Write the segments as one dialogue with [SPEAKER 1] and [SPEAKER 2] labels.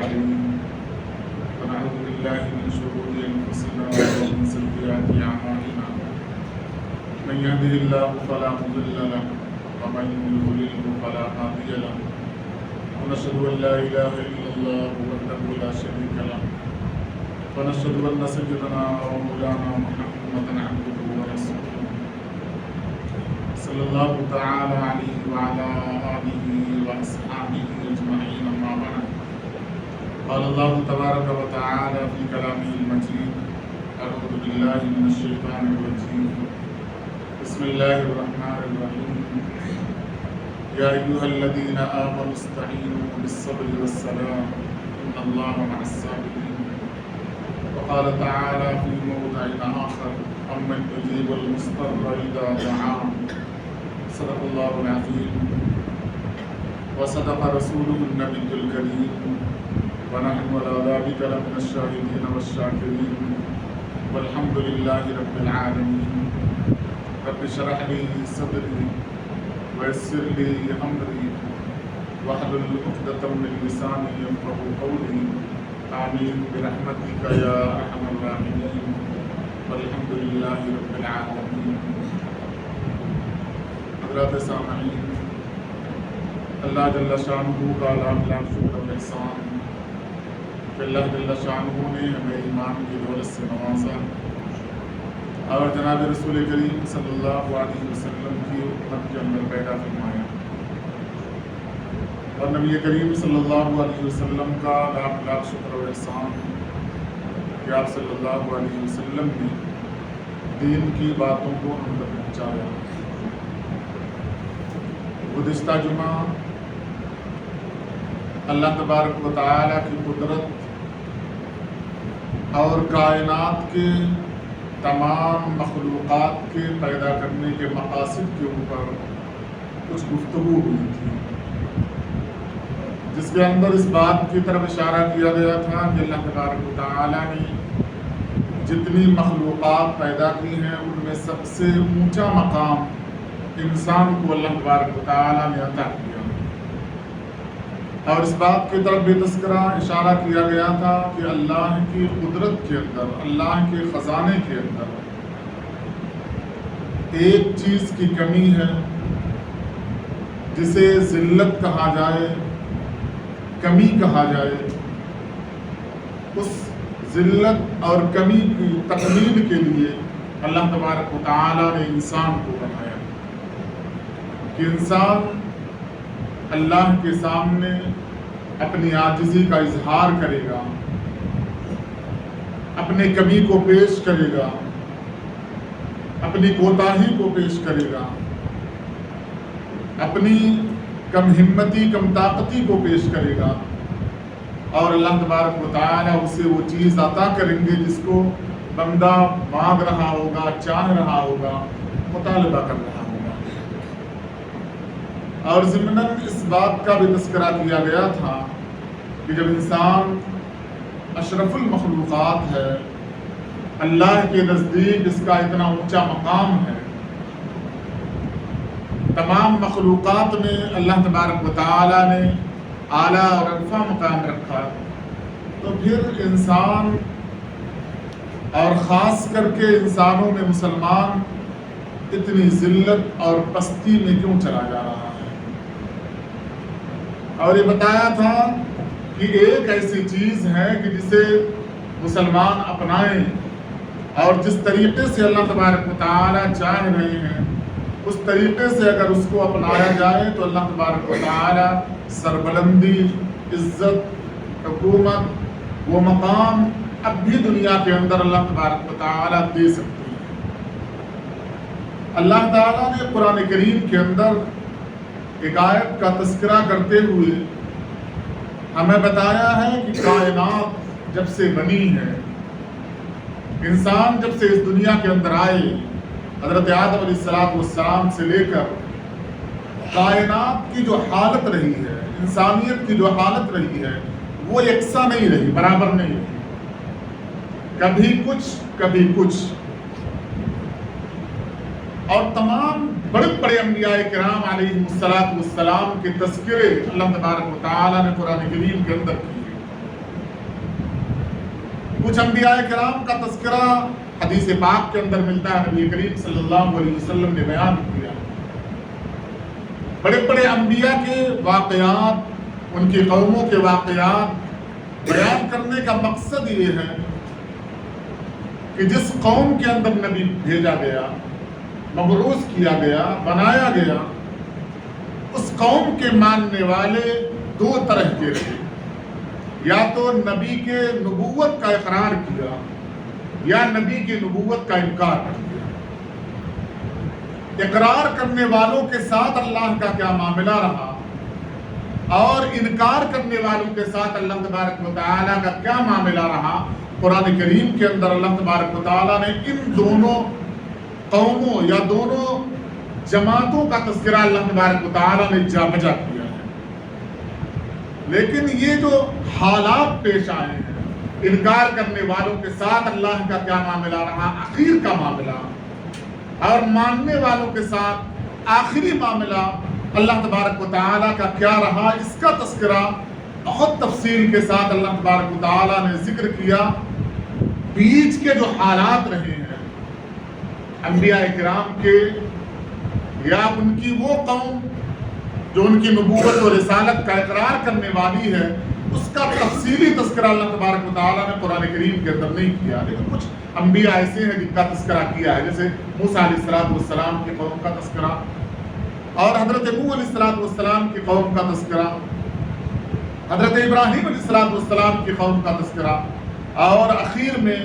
[SPEAKER 1] العليم ونعوذ بالله من شرور أنفسنا ومن سيئات أعمالنا من يهده الله فلا مضل له ومن يضلل فلا هادي له ونشهد أن لا إله إلا الله وحده لا شريك له ونشهد أن سيدنا ومولانا محمدا عبده ورسوله صلى الله تعالى عليه وعلى آله وأصحابه أجمعين أما بعد قال الله تبارك وتعالى في كلامه المجيد أعوذ بالله من الشيطان الرجيم بسم الله الرحمن الرحيم يا أيها الذين آمنوا استعينوا بالصبر والصلاة إن الله مع الصابرين وقال تعالى في موضع آخر أمن يجيب المضطر إذا دعاه صدق الله العظيم وصدق رسوله النبي الكريم ونحن على ذلك لمن الشاهدين والشاكرين والحمد لله رب العالمين رب اشرح لي صدري ويسر لي أمري واحلل عقدة من لساني يفقهوا قولي آمين برحمتك يا أرحم الراحمين والحمد لله رب العالمين. حضرات سامعین، اللہ جل شانہ کا لاکھ لاکھ شکر و احسان کہ اللہ جل شانہ نے ہمیں ایمان کی دولت سے نوازا اور جناب رسول کریم صلی اللہ علیہ وسلم کی امت کے اندر پیدا فرمایا اور نبی کریم صلی اللہ علیہ وسلم کا لاکھ لاکھ شکر و احسان کہ آپ صلی اللہ علیہ وسلم نے دین کی باتوں کو ہم تک پہنچایا. گزشتہ جمعہ اللہ تبارک و تعالیٰ کی قدرت اور کائنات کے تمام مخلوقات کے پیدا کرنے کے مقاصد کے اوپر کچھ گفتگو ہوئی تھی، جس کے اندر اس بات کی طرف اشارہ کیا گیا تھا کہ اللہ تبارک و تعالیٰ نے جتنی مخلوقات پیدا کی ہیں ان میں سب سے اونچا مقام انسان کو اللہ تبارک و تعالیٰ نے عطا کیا، اور اس بات کی طرف بھی تذکرہ اشارہ کیا گیا تھا کہ اللہ کی قدرت کے اندر، اللہ کے خزانے کے اندر ایک چیز کی کمی ہے جسے ذلت کہا جائے، کمی کہا جائے. اس ذلت اور کمی کی تکمیل کے لیے اللہ تبارک و تعالیٰ نے انسان کو بنایا کہ انسان اللہ کے سامنے اپنی عاجزی کا اظہار کرے گا، اپنے کمی کو پیش کرے گا، اپنی کوتاہی کو پیش کرے گا، اپنی کم ہمتی کم طاقتی کو پیش کرے گا، اور اللہ تبارک و تعالیٰ اسے وہ چیز عطا کریں گے جس کو بندہ مانگ رہا ہوگا، چاہ رہا ہوگا، مطالبہ کر رہا ہوگا. اور ضمناً اس بات کا بھی تذکرہ کیا گیا تھا کہ جب انسان اشرف المخلوقات ہے، اللہ کے نزدیک اس کا اتنا اونچا مقام ہے، تمام مخلوقات میں اللہ تبارک و تعالیٰ نے اعلیٰ اور عرفہ مقام رکھا، تو پھر انسان اور خاص کر کے انسانوں میں مسلمان اتنی ذلت اور پستی میں کیوں چلا جا رہا ہے. اور یہ بتایا تھا کہ ایک ایسی چیز ہے کہ جسے مسلمان اپنائیں اور جس طریقے سے اللہ تبارک و تعالیٰ چاہ رہے ہیں اس طریقے سے اگر اس کو اپنایا جائے تو اللہ تبارک و تعالیٰ سربلندی، عزت، حکومت، وہ مقام اب بھی دنیا کے اندر اللہ تبارک و تعالیٰ دے سکتے ہیں. اللہ تعالیٰ نے قرآن کریم کے اندر ایک آیت کا تذکرہ کرتے ہوئے ہمیں بتایا ہے کہ کائنات جب سے بنی ہے، انسان جب سے اس دنیا کے اندر آئے، حضرت آدم علیہ السلام سے لے کر کائنات کی جو حالت رہی ہے، انسانیت کی جو حالت رہی ہے، وہ یکساں نہیں رہی، برابر نہیں رہی. کبھی کچھ کبھی کچھ. اور تمام بڑے بڑے انبیاء کرام علیہ السلام کے تذکرے اللہ تبارک و تعالیٰ نے قرآن کریم کے اندر کیے. کچھ انبیاء کرام کا تذکرہ حدیث پاک کے اندر ملتا ہے، نبی کریم صلی اللہ علیہ وسلم نے بیان کیا۔ بڑے بڑے انبیاء کے واقعات، ان کی قوموں کے واقعات بیان کرنے کا مقصد یہ ہے کہ جس قوم کے اندر نبی بھیجا گیا، مبعوث کیا گیا، بنایا گیا، اس قوم کے ماننے والے دو طرح کے رہے، یا تو نبی کے نبوت کا اقرار کیا یا نبی کی نبوت کا انکار کر دیا۔ اقرار کرنے والوں کے ساتھ اللہ کا کیا معاملہ رہا اور انکار کرنے والوں کے ساتھ اللہ تبارک و تعالیٰ کا کیا معاملہ رہا، قرآن کریم کے اندر اللہ تبارک و تعالیٰ نے ان دونوں قوموں یا دونوں جماعتوں کا تذکرہ اللہ تبارک و تعالیٰ نے جا بجا کیا ہے۔ لیکن یہ جو حالات پیش آئے ہیں، انکار کرنے والوں کے ساتھ اللہ کا کیا معاملہ رہا، اخیر کا معاملہ، اور ماننے والوں کے ساتھ آخری معاملہ اللہ تبارک و تعالیٰ کا کیا رہا، اس کا تذکرہ بہت تفصیل کے ساتھ اللہ تبارک و تعالیٰ نے ذکر کیا۔ بیچ کے جو حالات رہے ہیں انبیاء کرام کے یا ان کی وہ قوم جو ان کی نبوت و رسالت کا اقرار کرنے والی ہے، اس کا تفصیلی تذکرہ اللہ تبارک و تعالیٰ نے قرآن کریم کے اندر نہیں کیا، لیکن کچھ انبیاء ایسے ہیں جن کا تذکرہ کیا ہے، جیسے موسیٰ علیہ السلام کی قوم کا تذکرہ اور حضرت نوح علیہ السلام کی قوم کا تذکرہ، حضرت ابراہیم علیہ السلام کی قوم کا تذکرہ، اور اخیر میں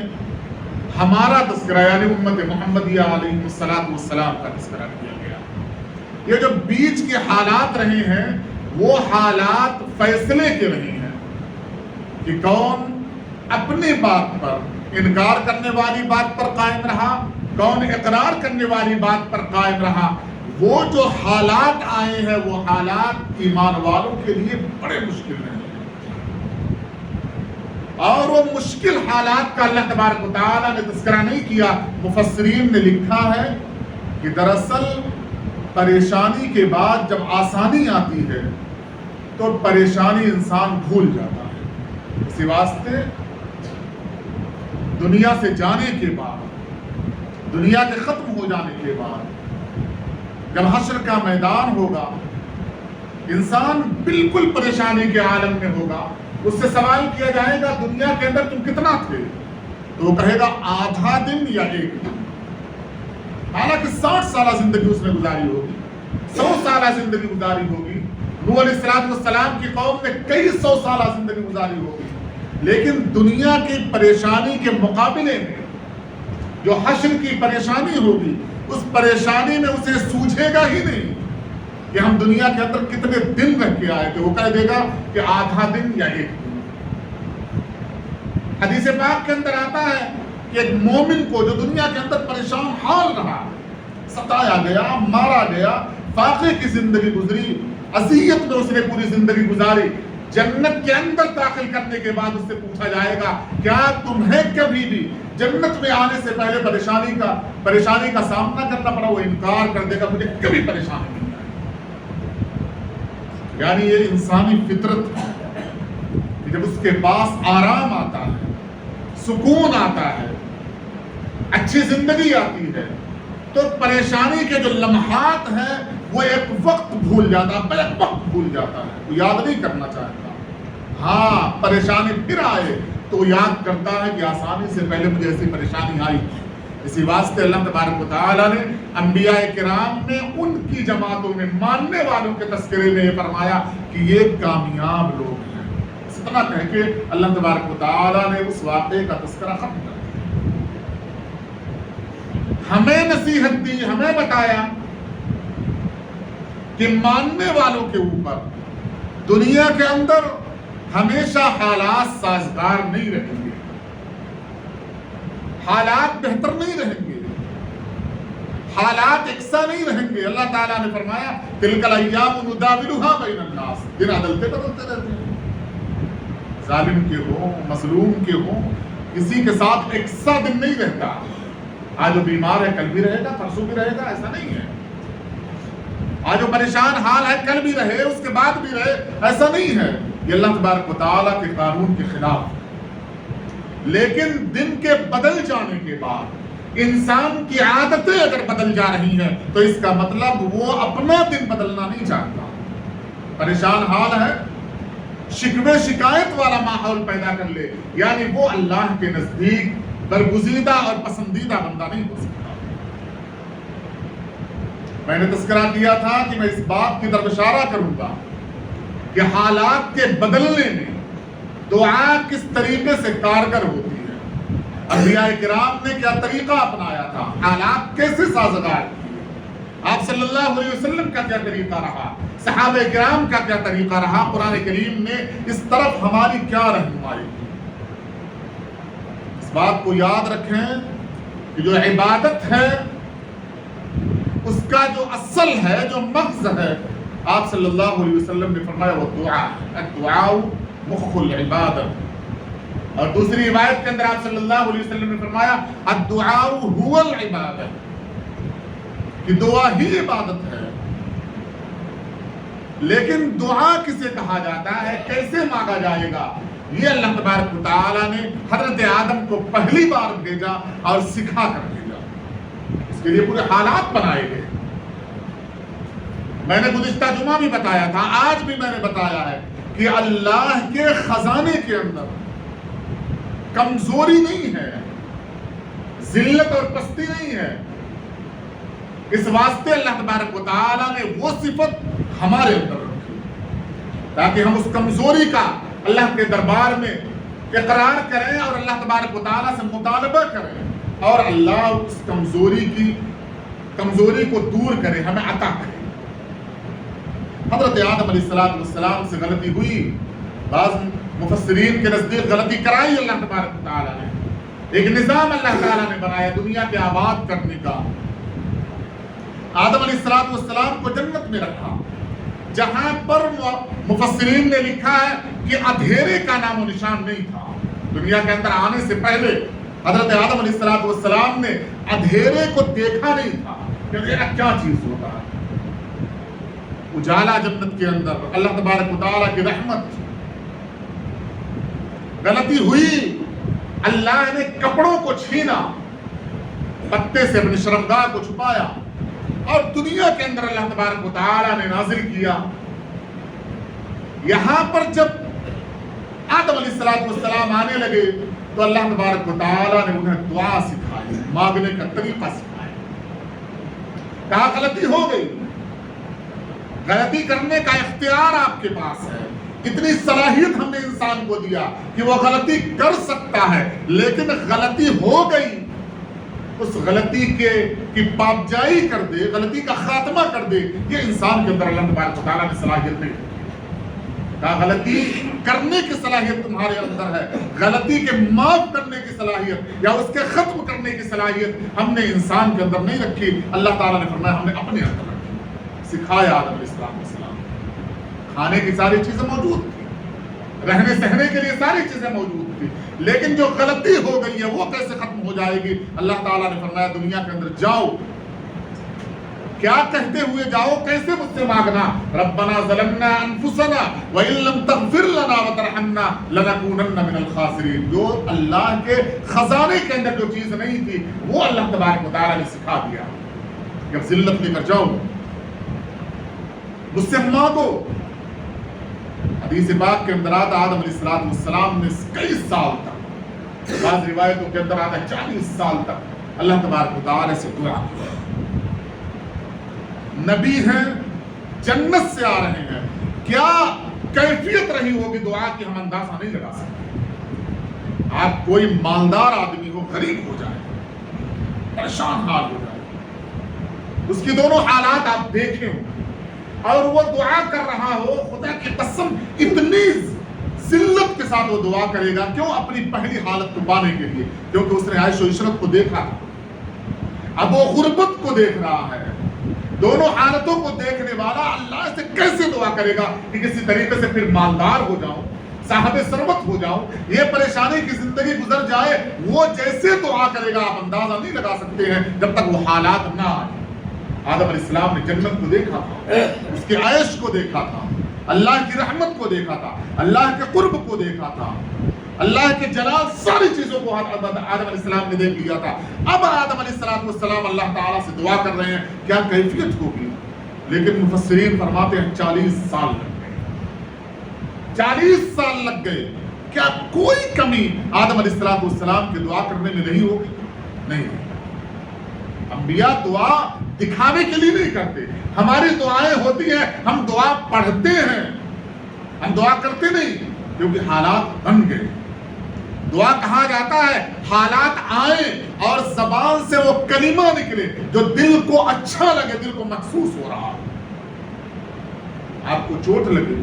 [SPEAKER 1] ہمارا تذکرہ یعنی امت محمدیہ علیہ السلام کا تذکرہ کیا گیا۔ یہ جو بیچ کے حالات رہے ہیں وہ حالات فیصلے کے رہے ہیں کہ کون اپنی بات پر، انکار کرنے والی بات پر قائم رہا، کون اقرار کرنے والی بات پر قائم رہا۔ وہ جو حالات آئے ہیں وہ حالات ایمان والوں کے لیے بڑے مشکل رہے ہیں، اور وہ مشکل حالات کا اللہ تبارک و تعالیٰ نے تذکرہ نہیں کیا۔ مفسرین نے لکھا ہے کہ دراصل پریشانی کے بعد جب آسانی آتی ہے تو پریشانی انسان بھول جاتا ہے۔ اسی واسطے دنیا سے جانے کے بعد، دنیا کے ختم ہو جانے کے بعد، جب حشر کا میدان ہوگا، انسان بالکل پریشانی کے عالم میں ہوگا۔ اس سے سوال کیا جائے گا دنیا کے اندر تم کتنا تھے، تو وہ کہے گا آدھا دن یا ایک دن۔ حالانکہ 60 سالہ زندگی اس نے گزاری ہوگی، 100 سالہ زندگی گزاری ہوگی۔ نوح علیہ السلام کی قوم نے کئی 100 سالہ زندگی گزاری ہوگی، لیکن دنیا کی پریشانی کے مقابلے میں جو حشر کی پریشانی ہوگی، اس پریشانی میں اسے سوجھے گا ہی نہیں کہ ہم دنیا کے اندر کتنے دن رہ کے آئے تھے، وہ کہہ دے گا کہ آدھا دن یا ایک دن۔ حدیث پاک کے اندر آتا ہے کہ ایک مومن کو جو دنیا کے اندر پریشان حال رہا، ستایا گیا، مارا گیا، فاقے کی زندگی گزری، اذیت میں اس نے پوری زندگی گزاری، جنت کے اندر داخل کرنے کے بعد اس سے پوچھا جائے گا کیا تمہیں کبھی بھی جنت میں آنے سے پہلے پریشانی کا سامنا کرنا پڑا؟ وہ انکار کر دے گا مجھے کبھی پریشانی نہیں آئی۔ یعنی یہ انسانی فطرت ہے کہ جب اس کے پاس آرام آتا ہے، سکون آتا ہے، اچھی زندگی آتی ہے، تو پریشانی کے جو لمحات ہیں وہ ایک وقت بھول جاتا ہے، بیک وقت بھول جاتا ہے، وہ یاد نہیں کرنا چاہتا۔ ہاں پریشانی پھر آئے تو وہ یاد کرتا ہے کہ آسانی سے پہلے مجھے ایسی پریشانی آئی تھی۔ اسی واسطے اللہ تبارک و تعالیٰ نے انبیاء کرام میں ان کی جماعتوں میں ماننے والوں کے تذکرے میں یہ فرمایا کہ یہ کامیاب لوگ ہیں۔ اتنا کہہ کے اللہ تبارک و تعالیٰ نے اس واقعے کا تذکرہ ختم کر دیا، ہمیں نصیحت دی، ہمیں بتایا کہ ماننے والوں کے اوپر دنیا کے اندر ہمیشہ حالات سازگار نہیں رہیں گے، حالات بہتر نہیں رہیں گے، حالات یکساں نہیں رہیں گے۔ اللہ تعالیٰ نے فرمایا تلک الایام نداولها بین الناس، دن بدلتے رہتے ہیں، ظالم کے ہوں، مظلوم کے ہوں، کسی کے ساتھ یکساں دن نہیں رہتا۔ آج جو بیمار ہے کل بھی رہے گا، پرسوں بھی رہے گا، ایسا نہیں ہے۔ آج جو پریشان حال ہے کل بھی رہے، اس کے بعد بھی رہے، ایسا نہیں ہے۔ یہ اللہ تبارک و تعالیٰ کے قانون کے خلاف ہے۔ لیکن دن کے بدل جانے کے بعد انسان کی عادتیں اگر بدل جا رہی ہیں تو اس کا مطلب وہ اپنا دن بدلنا نہیں چاہتا، پریشان حال ہے، شکوے شکایت والا ماحول پیدا کر لے، یعنی وہ اللہ کے نزدیک برگزیدہ اور پسندیدہ بندہ نہیں ہو سکتا۔ میں نے تذکرہ کیا تھا کہ میں اس بات کی طرف اشارہ کروں گا کہ حالات کے بدلنے میں دعا کس طریقے سے کارگر ہوتی ہے۔ انبیاء کرام نے کیا طریقہ اپنایا تھا، حالات کیسے سازگار کیے، آپ صلی اللہ علیہ وسلم کا کیا طریقہ رہا، صحابہ کرام کا کیا طریقہ رہا، قرآن کریم نے اس طرف ہماری کیا رہنمائی کی۔ اس بات کو یاد رکھیں کہ جو عبادت ہے اس کا جو اصل ہے، جو مغز ہے، آپ صلی اللہ علیہ وسلم نے فرمایا وہ دعا ہے، الدعاء مخ العبادت۔ اور دوسری روایت کے اندر آپ صلی اللہ علیہ وسلم نے فرمایا الدعاء هو العبادت، کہ دعا ہی عبادت ہے۔ لیکن دعا کسے کہا جاتا ہے، کیسے مانگا جائے گا، یہ اللہ تبارک و تعالیٰ نے حضرت آدم کو پہلی بار بھیجا اور سکھا کر بھیجا، اس کے لیے پورے حالات بنائے گئے۔ میں نے گزشتہ جمعہ بھی بتایا تھا، آج بھی میں نے بتایا ہے کہ اللہ کے خزانے کے اندر کمزوری نہیں ہے، ذلت اور پستی نہیں ہے۔ اس واسطے اللہ تبارک و تعالیٰ نے وہ صفت ہمارے اندر رکھی تاکہ ہم اس کمزوری کا اللہ کے دربار میں اقرار کریں اور اللہ تبارک و تعالیٰ سے مطالبہ کریں، اور اللہ اس کمزوری کو دور کرے، ہمیں عطا کرے۔ حضرت آدم علیہ السلام سے غلطی ہوئی، بعض مفسرین کے نزدیک غلطی کرائی اللہ تبارک و تعالیٰ نے، ایک نظام اللہ تعالیٰ نے بنایا دنیا کے آباد کرنے کا۔ آدم علیہ السلام کو جنت میں رکھا، جہاں پر مفسرین نے لکھا ہے کہ اندھیرے کا نام و نشان نہیں تھا۔ دنیا کے اندر آنے سے پہلے حضرت آدم علیہ السلام نے اندھیرے کو دیکھا نہیں تھا کہ یہ کیا چیز ہوتا ہے۔ اجالا جنت کے اندر، اللہ تبارک و تعالیٰ کی رحمت۔ غلطی ہوئی، اللہ نے کپڑوں کو چھینا، پتے سے اپنی شرمگاہ کو چھپایا، اور دنیا کے اندر اللہ تبارک و تعالیٰ نے نازل کیا۔ یہاں پر جب آدم علیہ السلام آنے لگے تو اللہ تبارک و تعالیٰ نے انہیں دعا سکھائی، مانگنے کا طریقہ سکھایا۔ کہا غلطی ہو گئی، غلطی کرنے کا اختیار آپ کے پاس ہے، اتنی صلاحیت ہم نے انسان کو دیا کہ وہ غلطی کر سکتا ہے، لیکن غلطی ہو گئی، اس غلطی کی پابجائی کر دے، غلطی کا خاتمہ کر دے، یہ انسان کے اندر اللہ تبارک و تعالیٰ نے صلاحیت نہیں دی۔ کہا غلطی کرنے کی صلاحیت تمہارے اندر ہے، غلطی کے معاف کرنے کی صلاحیت یا اس کے ختم کرنے کی صلاحیت ہم نے انسان کے اندر نہیں رکھی، اللہ تعالیٰ نے فرمایا ہم نے اپنے اندر رکھی، سکھایا آدم علیہ السلام۔ کھانے کی ساری چیزیں موجود تھی، رہنے سہنے کے لیے ساری چیزیں موجود تھی، لیکن جو غلطی ہو گئی ہے وہ کیسے ختم ہو جائے گی؟ اللہ تعالیٰ نے فرمایا دنیا کے اندر جاؤ، کیا کہتے ہوئے جاؤ، کیسے مجھ سے مانگنا؟ ربنا ظلمنا انفسنا وان لم تغفر لنا وترحمنا لنکونن من الخاسرین۔ جو اللہ کے خزانے کے اندر جو چیز نہیں تھی وہ اللہ تبارک و تعالیٰ نے سکھا دیا، جب ذلت لے کر جاؤ مجھ سے مانگو۔ حدیث پاک کے اندر آتا آدم علیہ السلام نے کئی سال تک، بعض روایتوں کے اندر آتا 40 سال تک اللہ تبارک و تعالیٰ سے دعا کی۔ نبی ہیں، جنت سے آ رہے ہیں، کیا کیفیت رہی ہوگی دعا کی ہم اندازہ نہیں لگا سکتے۔ آپ کوئی مالدار آدمی ہو، غریب ہو جائے، پریشان حال ہو جائے، اس کی دونوں حالات آپ دیکھیں ہوں، اور وہ دعا کر رہا ہو، خدا کی قسم اتنی ذلت کے ساتھ وہ دعا کرے گا، کیوں؟ اپنی پہلی حالت کو پانے کے لیے، کیونکہ اس نے عیش و عشرت کو دیکھا تھا، اب وہ غربت کو دیکھ رہا ہے۔ دونوں حالتوں کو دیکھنے والا اللہ سے کیسے دعا کرے گا کہ کسی طریقے سے پھر مالدار ہو جاؤں، صاحب ثروت ہو جاؤں، یہ پریشانی کی زندگی گزر جائے؟ وہ جیسے دعا کرے گا آپ اندازہ نہیں لگا سکتے ہیں جب تک وہ حالات نہ آئے۔ آدم علیہ السلام نے جنت کو دیکھا تھا، اس کے عیش کو دیکھا تھا، اللہ کی رحمت کو دیکھا تھا، اللہ کے قرب کو دیکھا تھا، اللہ کے جلال ساری چیزوں کو آدم علیہ السلام نے دیکھ لیا تھا. اب آدم علیہ السلام اللہ تعالیٰ سے دعا کر رہے ہیں, کیا کیفیت ہوگی؟ لیکن مفسرین فرماتے ہیں 40 سال لگ گئے. 40 سال لگ گئے. کیا کوئی کمی آدم علیہ السلام کے دعا کرنے میں نہیں ہوگی؟ نہیں. انبیاء دعا دکھانے کے لیے نہیں کرتے. ہماری دعائیں ہوتی ہیں, ہم دعا پڑھتے ہیں, ہم دعا کرتے نہیں, کیونکہ حالات بن گئے. دعا کہا جاتا ہے حالات آئیں اور زبان سے وہ کلمہ نکلے جو دل کو اچھا لگے, دل کو محسوس ہو رہا. آپ کو چوٹ لگے,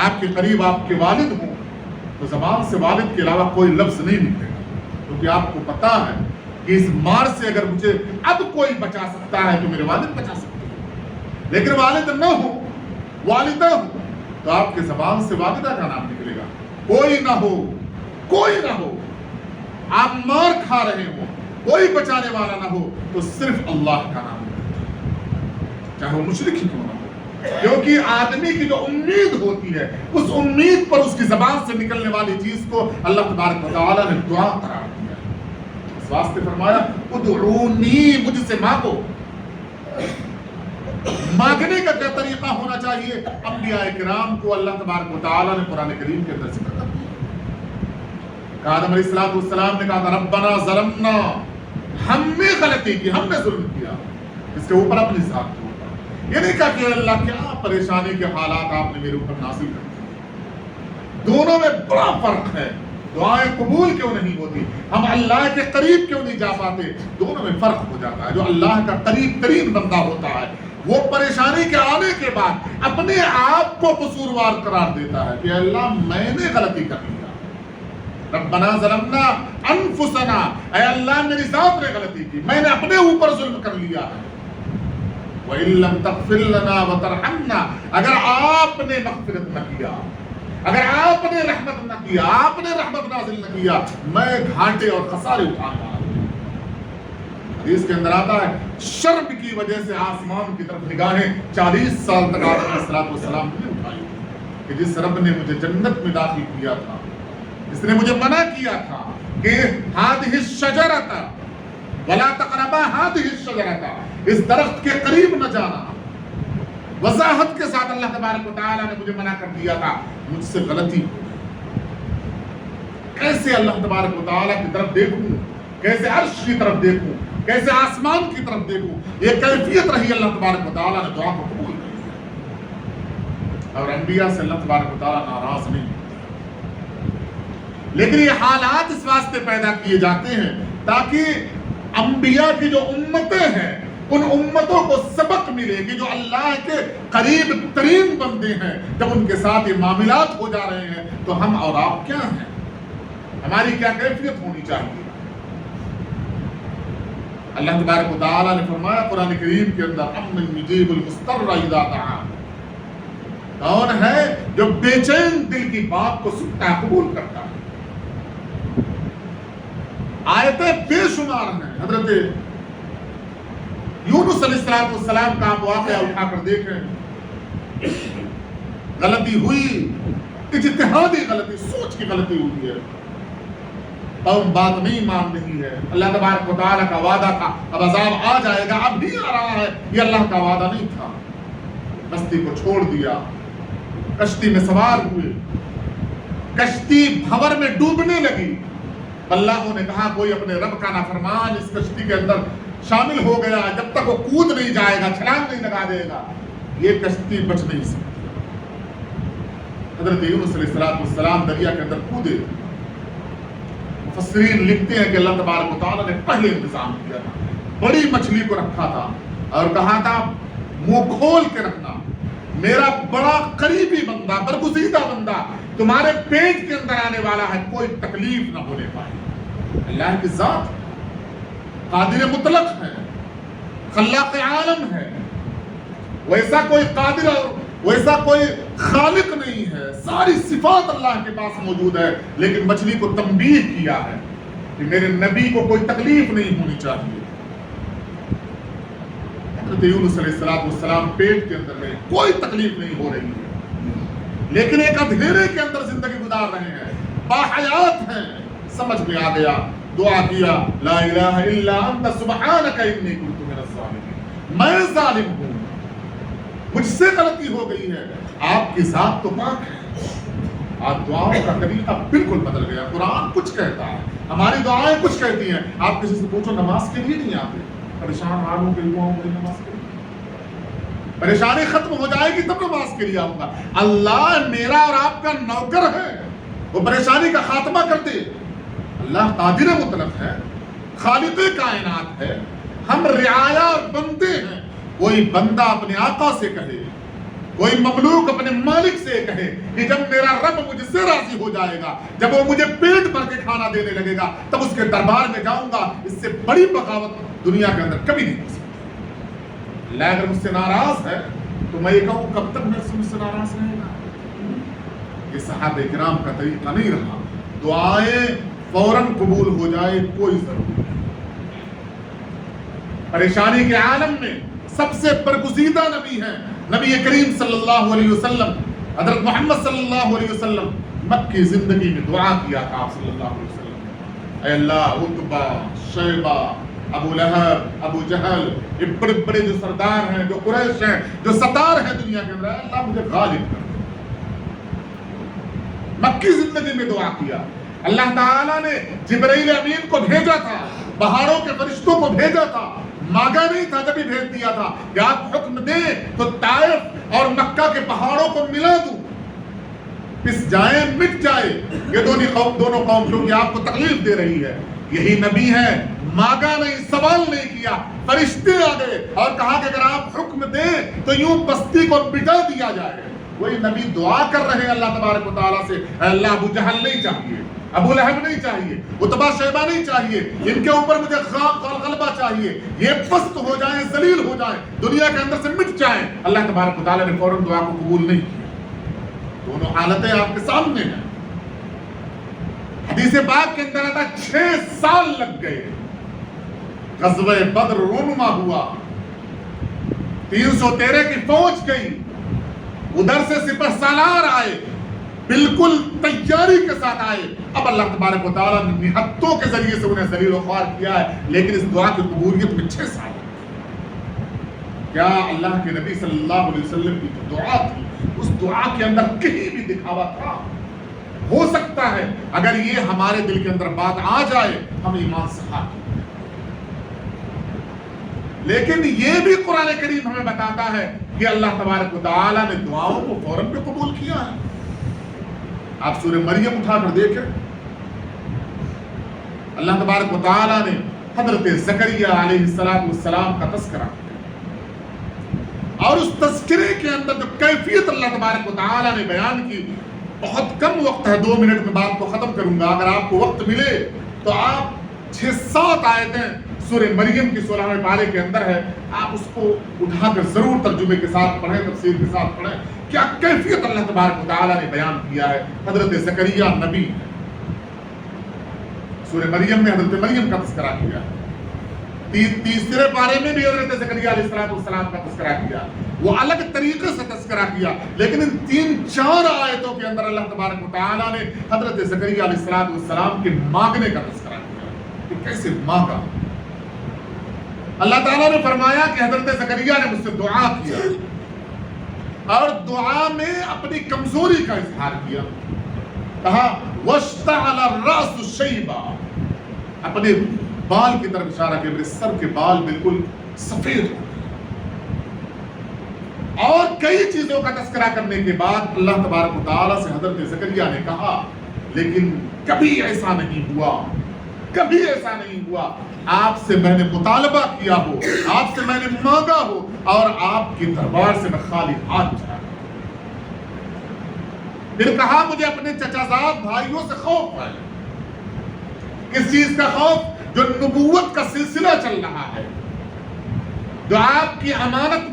[SPEAKER 1] آپ کے قریب آپ کے والد ہوں, تو زبان سے والد کے علاوہ کوئی لفظ نہیں نکلے گا, کیونکہ آپ کو پتا ہے کہ اس مار سے اگر مجھے اب کوئی بچا سکتا ہے تو میرے والد بچا سکتے ہیں. لیکن والد نہ ہو, والدہ ہو, تو آپ کے زبان سے والدہ کا نام نکلے گا. کوئی نہ ہو, کوئی نہ ہو, آپ مار کھا رہے ہو, کوئی بچانے والا نہ ہو, تو صرف اللہ کا نام نکلے گا, چاہے وہ مشرک ہی کیوں نہ ہو. کیونکہ آدمی کی جو امید ہوتی ہے, اس امید پر اس کی زبان سے نکلنے والی چیز کو اللہ تبارک و تعالیٰ نے دعا قرار دیا. اس واسطے فرمایا ادعونی, مجھ سے مانگو. مانگنے کا کیا طریقہ ہونا چاہیے؟ انبیاء کرام کو اللہ تبارک و تعالیٰ نے قرآن کریم کے اندر ذکر کر دیا. آدم علیہ السلام نے کہا تھا ربنا ظلمنا, ہم نے غلطی کی, ہم نے ظلم کیا. اس کے اوپر اپنی ذات کو, یہ نہیں کہا کہ اللہ کیا پریشانی کے حالات آپ نے میرے اوپر نازل کر دیے. دونوں میں بڑا فرق ہے. دعائیں قبول کیوں نہیں ہوتی, ہم اللہ کے قریب کیوں نہیں جا پاتے, دونوں میں فرق ہو جاتا ہے. جو اللہ کا قریب ترین بندہ ہوتا ہے وہ پریشانی کے آنے کے بعد اپنے آپ کو قصوروار قرار دیتا ہے کہ اللہ میں نے غلطی کر لیا. ربنا ظلمنا انفسنا, اے اللہ میری ذات نے غلطی کی, میں نے اپنے اوپر ظلم کر لیا ہے. وَإِن لَمْ تَغْفِرْ لَنَا وَتَرْحَمْنَا, اگر آپ نے مغفرت نہ کیا, اگر آپ نے رحمت نہ کیا, آپ نے رحمت نازل نہ کیا, میں گھاٹے اور خسارے اٹھانا. حدیث کے اندر آتا ہے شرم کی وجہ سے آسمان کی طرف نگاہیں 40 سال تک آدم علیہ السلام نے اٹھائی کہ جس رب نے مجھے جنت میں داخل کیا تھا, جس نے مجھے منع کیا تھا کہ ہذہ الشجرۃ ولا تقربا ہذہ الشجرۃ, اس درخت کے قریب نہ جانا, وضاحت کے ساتھ اللہ تبارک و تعالیٰ نے مجھے منع کر دیا تھا, مجھ سے غلطی ہو گئی. کیسے اللہ تبارک و تعالیٰ کی طرف دیکھوں, کیسے عرش کی طرف دیکھوں, کیسے آسمان کی طرف دیکھوں, یہ کیفیت رہی. اللہ تبارک و تعالیٰ نے دعا کو قبول کر لیا, اور انبیاء سے اللہ تبارک و تعالیٰ ناراض نہیں. لیکن یہ حالات اس واسطے پیدا کیے جاتے ہیں تاکہ انبیاء کی جو امتیں ہیں ان امتوں کو سبق ملے کہ جو اللہ کے قریب ترین بندے ہیں, جب ان کے ساتھ یہ معاملات ہو جا رہے ہیں تو ہم اور آپ کیا ہیں, ہماری کیا کیفیت ہونی چاہیے. اللہ تبارک و تعالیٰ نے فرمایا قرآن کریم کے اندر امن یجیب المضطر اذا دعا, کون ہے جو بے چین دل کی بات کو سنتا ہے, قبول کرتا ہے. آیتیں بے شمار ہیں. حضرت یونس علیہ السلام کا آپ واقعہ اٹھا کر دیکھیں, غلطی ہوئی, اجتہادی غلطی, سوچ کی غلطی ہوئی ہے, قوم بات نہیں مان رہی ہے. اللہ تبارک و تعالیٰ کا وعدہ تھا اب عذاب آ جائے گا, اب بھی آ رہا ہے, یہ اللہ کا وعدہ نہیں تھا. کشتی کو چھوڑ دیا, کشتی میں سوار ہوئے, کشتی بھنور میں ڈوبنے لگی. اللہ نے کہا کوئی اپنے رب کا نافرمان اس کشتی کے اندر شامل ہو گیا, جب تک وہ کود نہیں جائے گا, چھلانگ نہیں لگا دے گا, یہ کشتی بچ نہیں سکتی. حضرت یونس علیہ السلام دریا کے اندر کودے. مفسرین لکھتے ہیں کہ اللہ تبارک و تعالیٰ نے پہلے انتظام کیا تھا, بڑی مچھلی کو رکھا تھا اور کہا تھا منہ کھول کے رکھنا, میرا بڑا قریبی بندہ, برگزیدہ بندہ تمہارے پیٹ کے اندر آنے والا ہے, کوئی تکلیف نہ ہونے پائے. اللہ کی ذات قادر مطلق ہے, خلاق عالم ہے, ویسا کوئی قادر اور ویسا کوئی خالق نہیں ہے, ساری صفات اللہ کے پاس موجود ہے. لیکن مچھلی کو تنبیہ کیا ہے کہ میرے نبی کو کوئی تکلیف نہیں ہونی چاہیے. حضرت یونس علیہ السلام پیٹ کے اندر میں کوئی تکلیف نہیں ہو رہی ہے, لیکن ایک اندھیرے کے اندر زندگی گزار رہے ہیں. باحیات ہیں. سمجھ میں آ گیا, دعا کیا, لا الہ الا انت سبحانک انی کنت من الظالمین, میں ظالم ہوں, مجھ سے غلطی ہو گئی ہے, آپ کی ذات تو پاک ہے. آج دعاؤں کا طریقہ بالکل بدل گیا. قرآن کچھ کہتا ہے, ہماری دعائیں کچھ کہتی ہیں. آپ کسی سے پوچھو نماز کے لیے نہیں آتے, پریشان حال ہوں کہ دعاؤں کے نماز کے لیے, پریشانی ختم ہو جائے گی تب نماز کے لیے آؤں گا. اللہ میرا اور آپ کا نوکر ہے, وہ پریشانی کا خاتمہ کر دے. اللہ قادر مطلق ہے, خالق کائنات ہے, ہم رعایا اور بندے ہیں. کوئی بندہ اپنے آقا سے کہے, کوئی مملوک اپنے مالک سے کہے کہ جب میرا رب مجھ سے راضی ہو جائے گا, جب وہ مجھے پیٹ بھر کے کھانا دینے لگے گا, تب اس کے دربار میں جاؤں گا. اس سے بڑی بغاوت دنیا کے اندر کبھی نہیں ہو سکتی. اللہ اگر مجھ سے ناراض ہے تو میں یہ کہوں کب تک مجھ سے ناراض رہے گا. یہ صحابہ کرام کا طریقہ نہیں رہا. دعائیں فوراً قبول ہو جائے کوئی ضروری نہیں. پریشانی کے عالم میں سب سے برگزیدہ نبی ہیں نبی کریم صلی اللہ علیہ وسلم, حضرت محمد صلی اللہ علیہ وسلم. مکی زندگی میں دعا کیا تھا آپ صلی اللہ علیہ وسلم, اے اللہ عتبہ, شیبہ, ابو لہب, ابو جہل, یہ بڑے بڑے جو سردار ہیں, جو قریش ہیں, جو ستار ہیں دنیا کے اندر, اے اللہ مجھے غالب کر. مکی زندگی میں دعا کیا. اللہ تعالیٰ نے جبرائیل امین کو بھیجا تھا, پہاڑوں کے فرشتوں کو بھیجا تھا, مانگا نہیں تھا, جب ہی بھیج دیا تھا کہ آپ حکم دیں تو طائف اور مکہ کے پہاڑوں کو ملا دوں, پس جائیں, مٹ جائے یہ دونوں قوم جو کہ آپ کو تکلیف دے رہی ہے. یہی نبی ہے, مانگا نہیں, سوال نہیں کیا, فرشتے آ گئے اور کہا کہ اگر آپ حکم دیں تو یوں بستی کو بٹا دیا جائے. وہی نبی دعا کر رہے ہیں اللہ تبارک و تعالیٰ سے, اے اللہ ابو جہل نہیں چاہیے, ابو لہب نہیں چاہیے, عتبہ شیبہ نہیں چاہیے, ان کے اوپر مجھے غلبہ چاہیے, یہ پست ہو جائیں, ذلیل ہو جائیں, دنیا کے اندر سے مٹ جائیں. اللہ تبارک و تعالیٰ نے فوراً دعا کو قبول نہیں کیا. دونوں حالتیں آپ کے سامنے ہیں. حدیث پاک کے اندر آتا 6 سال لگ گئے. غزوہ بدر رونما ہوا, 313 کی فوج گئی, ادھر سے سپہ سالار آئے, بالکل تیاری کے ساتھ آئے. اب اللہ تبارک و تعالیٰ نے نہتوں کے ذریعے سے انہیں ذلیل و خوار کیا ہے, لیکن اس دعا کی قبولیت میں 6 سال. کیا اللہ کے نبی صلی اللہ علیہ وسلم کی جو دعا تھی, اس دعا کے اندر کہیں بھی دکھاوا تھا؟ ہو سکتا ہے اگر یہ ہمارے دل کے اندر بات آ جائے ہم ایمان سے ہاتھ. لیکن یہ بھی قرآن کریم ہمیں بتاتا ہے کہ اللہ تبارک و تعالیٰ نے دعاؤں کو فوراً پہ قبول کیا ہے. آپ سورہ مریم اٹھا کر دیکھیں, اللہ تبارک و تعالیٰ نے حضرت زکریا علیہ السلام کا تذکرہ کیا, اور اس تذکرے کے اندر جو کیفیت اللہ تبارک و تعالیٰ نے بیان کی, بہت کم وقت ہے, 2 منٹ میں بات کو ختم کروں گا. اگر آپ کو وقت ملے تو آپ 6-7 آیتیں سورہ مریم کی 16ویں پارے کے اندر ہے, آپ اس کو اٹھا کر ضرور ترجمے کے ساتھ پڑھیں, تفسیر کے ساتھ پڑھیں. کیا کیفیت اللہ تبارک و تعالیٰ نے بیان کیا ہے. حضرت زکریا نبی, سورہ مریم میں حضرت مریم کا تذکرہ کیا. تیسرے پارے میں بھی حضرت زکریا علیہ السلام کا تذکرہ کیا, وہ الگ طریقے سے تذکرہ کیا. لیکن ان 3-4 آیتوں کے اندر اللہ تبارک و تعالیٰ نے حضرت زکریا علیہ السلام کے مانگنے کا تذکرہ کیا کہ کیسے مانگا. اللہ تعالیٰ نے فرمایا کہ حضرت زکریا نے مجھ سے دعا کیا, اور دعا میں اپنی کمزوری کا اظہار کیا. کہا واشتعل الرأس شیبا, اپنے بال کی طرف اشارہ کیا, میرے سر کے بال بالکل سفید ہو گئے. اور کئی چیزوں کا تذکرہ کرنے کے بعد اللہ تبارک و تعالیٰ سے حضرت زکریا نے کہا, لیکن کبھی ایسا نہیں ہوا, کبھی ایسا نہیں ہوا آپ سے میں نے مطالبہ کیا ہو, آپ سے میں نے مانگا ہو, اور آپ کے دربار سے میں خالی ہاتھ چلا. پھر کہا مجھے اپنے چچا زاد بھائیوں سے خوف ہے. کس چیز کا خوف؟ جو نبوت کا سلسلہ چل رہا ہے, جو آپ کی امانت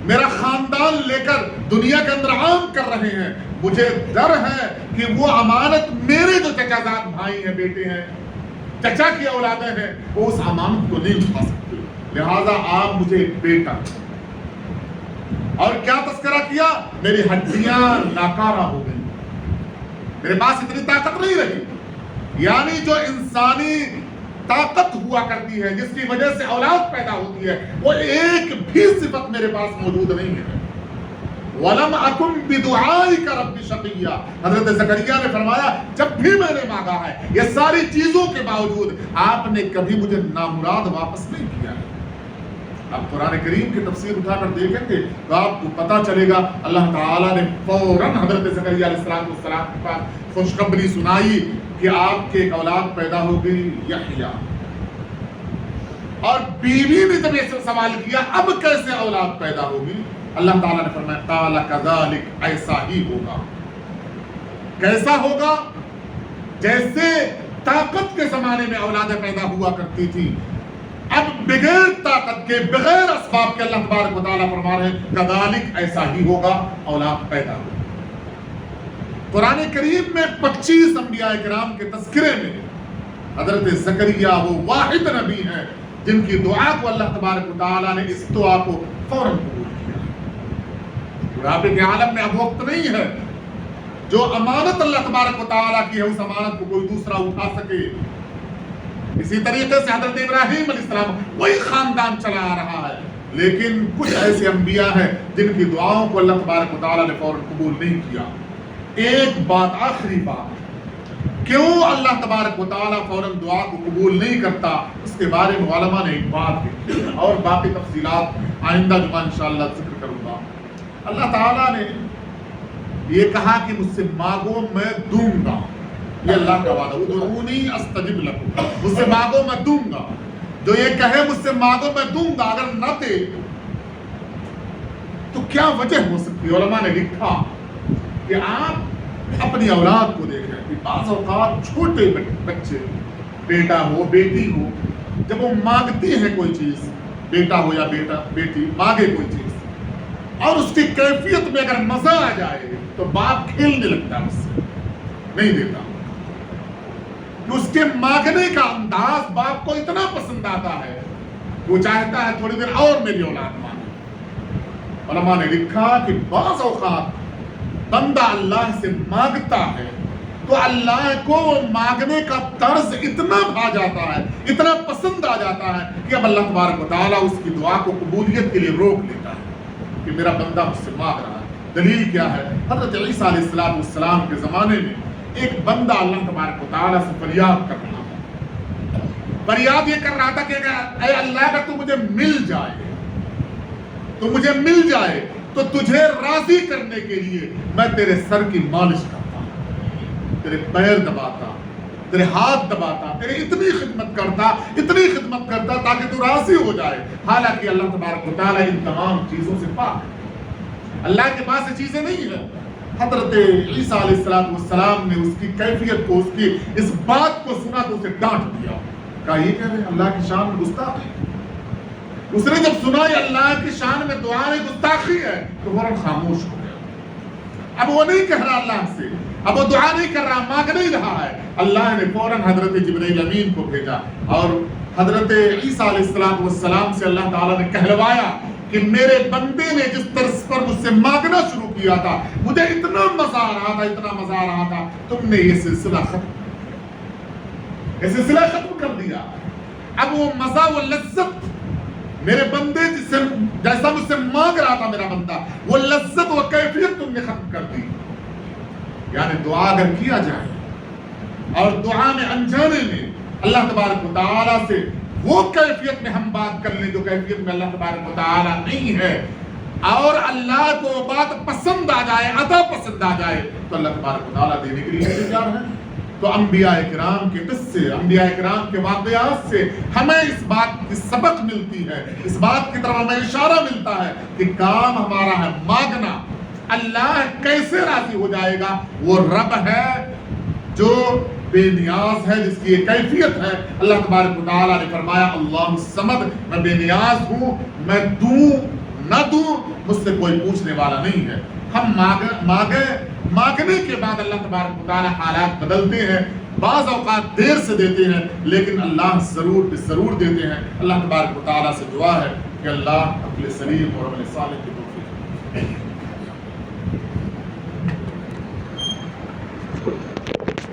[SPEAKER 1] میرا خاندان لے کر دنیا کے اندر عام کر رہے ہیں. مجھے ڈر ہے کہ وہ امانت میرے جو چچا زاد بھائی ہیں, بیٹے ہیں, چچا کی اولادیں ہیں, وہ اس امانت کو نہیں اٹھا سکتے. لہذا آپ مجھے ایک بیٹا. اور کیا تذکرہ کیا؟ میری ہڈیاں ناکارہ ہو گئی, میرے پاس اتنی طاقت نہیں رہی. یعنی جو انسانی طاقت ہوا کرتی ہے جس کی وجہ سے اولاد پیدا ہوتی ہے وہ ایک بھی صفت میرے پاس موجود نہیں ہے. وَلَمْ أَكُمْ بِدُعَائِكَ رَبِّ شَقِيًّا. حضرت زکریا نے فرمایا جب بھی میں نے مانگا ہے یہ ساری چیزوں کے باوجود آپ نے کبھی مجھے نامراد واپس نہیں کیا ہے. اب قرآن کریم کی تفسیر اٹھا کر دیکھیں گے تو آپ کو پتا چلے گا اللہ تعالیٰ نے فوراً حضرت زکریا علیہ السلام کے پاس خوشخبری سنائی کہ آپ کے ایک اولاد پیدا ہو گئی یحییٰ. اور بیوی نے جب یہ سوال کیا اب کیسے اولاد پیدا ہوگی اللہ تعالیٰ نے فرمایا قال کذالک ایسا ہی ہوگا. کیسا ہوگا؟ جیسے طاقت کے زمانے میں اولادیں پیدا ہوا کرتی تھی اب بغیر طاقت کے بغیر اسباب کے اللہ تبارک و تعالیٰ فرما رہے ہیں کذالک ایسا ہی ہوگا اولاد پیدا ہوگی. قرآن کریم میں 25 انبیاء کرام کے تذکرے میں حضرت زکریا وہ واحد نبی ہیں جن کی دعا کو اللہ تبارک و تعالیٰ نے اس دعا کو فوراً قبول کیا. بڑھاپے کے عالم میں اب وقت نہیں ہے جو امانت اللہ تبارک و تعالیٰ کی ہے اس امانت کو کوئی دوسرا اٹھا سکے. اسی طریقے سے حضرت ابراہیم علیہ السلام وہی خاندان چلا آ رہا ہے لیکن کچھ ایسے انبیاء ہیں جن کی دعاؤں کو اللہ تبارک و تعالیٰ نے فوراً قبول نہیں کیا. ایک بات آخری بات کیوں اللہ تبارک و تعالیٰ فوراً دعا کو قبول نہیں کرتا اس کے بارے میں علماء نے ایک بات کی اور باقی تفصیلات آئندہ جمعہ انشاءاللہ ذکر کروں گا. اللہ تعالیٰ نے یہ کہا کہ مجھ سے مانگو میں دوں گا. یہ اللہ کا وعدہ ادعونی استجب لکم مجھ سے مانگو میں دوں گا. جو یہ کہے مجھ سے مانگو میں دوں گا اگر نہ دے تو کیا وجہ ہو سکتی. علماء نے لکھا کہ آپ اپنی اولاد کو دیکھیں کہ بعض اوقات چھوٹے بچے بیٹا ہو بیٹی ہو جب وہ مانگتی ہیں کوئی چیز بیٹا ہو یا بیٹی مانگے کوئی چیز اور اس کی کیفیت میں اگر مزہ آ جائے تو باپ کھیلنے لگتا ہے اس سے نہیں دیتا. اس کے مانگنے کا انداز باپ کو اتنا پسند آتا ہے وہ چاہتا ہے تھوڑی دیر اور میری اولاد مانگے. علماء نے لکھا کہ بعض اوقات بندہ اللہ سے مانگتا ہے تو اللہ کو مانگنے کا طرز اتنا بھا جاتا ہے اتنا پسند آ جاتا ہے کہ اب اللہ تبارک و تعالیٰ اس کی دعا کو قبولیت کے لیے روک لیتا ہے کہ میرا بندہ مجھ سے مانگ رہا ہے. دلیل کیا ہے؟ حضرت عیسیٰ علیہ السلام کے زمانے میں ایک بندہ اللہ تبارک و تعالیٰ سے فریاد کر رہا تھا. فریاد یہ کر رہا تھا کہ اے اللہ اگر تو مجھے مل جائے تو تجھے راضی کرنے کے لیے میں تیرے سر کی مالش کرتا تیرے پیر دباتا تیرے ہاتھ دباتا تیرے اتنی خدمت کرتا تاکہ تو راضی ہو جائے. حالانکہ اللہ تبارک و تعالیٰ ان تمام چیزوں سے پاک ہے. اللہ کے پاس یہ چیزیں نہیں ہیں. حضرت عیسیٰ علیہ السلام نے اس کی کیفیت کو اس کی اس بات کو سنا تو اسے ڈانٹ دیا. کہا یہ کہہ رہے اللہ کی شان میں گستاخی. اس نے جب سنا یہ اللہ کی شان میں دعا میں گستاخی ہے تو فوراً خاموش ہو گیا. اب وہ نہیں کہہ رہا اللہ سے اب وہ دعا نہیں کر رہا مانگ نہیں رہا ہے. اللہ نے فوراً حضرت جبرائیل امین کو بھیجا اور حضرت عیسیٰ علیہ السلام سے اللہ تعالیٰ نے کہلوایا کہ میرے بندے نے جس طرز پر مجھ سے مانگنا شروع کیا تھا مجھے اتنا مزہ آ رہا تھا تم نے یہ سلسلہ ختم کر دیا. اب وہ مزہ وہ لذت میرے بندے جیسا مجھ سے مانگ رہا تھا میرا بندہ وہ لذت وہ کیفیت تم نے ختم کر دی. یعنی دعا اگر کیا جائے اور دعا میں انجانے میں اللہ تبارک و تعالیٰ سے وہ کیفیت میں ہم بات کر لیں جو کیفیت میں اللہ تبارک و تعالیٰ نہیں ہے اور اللہ کو وہ بات پسند آ جائے عطا پسند آ جائے تو اللہ تبارک و تعالیٰ دینے کے لیے تیار ہے. تو انبیاء کرام کے قصے انبیاء کرام کے واقعات سے ہمیں اس بات کی سبق ملتی ہے اس بات کی طرف ہمیں اشارہ ملتا ہے کہ کام ہمارا ہے مانگنا. اللہ کیسے راضی ہو جائے گا؟ وہ رب ہے جو بے نیاز ہے جس کی یہ کیفیت ہے. اللہ تبارک و تعالیٰ نے فرمایا اللہ الصمد میں بے نیاز ہوں میں دوں نہ دوں مجھ سے کوئی پوچھنے والا نہیں ہے. ہم مانگنے کے بعد اللہ تبارک و تعالیٰ حالات بدلتے ہیں بعض اوقات دیر سے دیتے ہیں لیکن اللہ ضرور دیتے ہیں. اللہ تبارک و تعالیٰ سے دعا ہے کہ اللہ عقل سلیم اور عمل صالح کی توفیق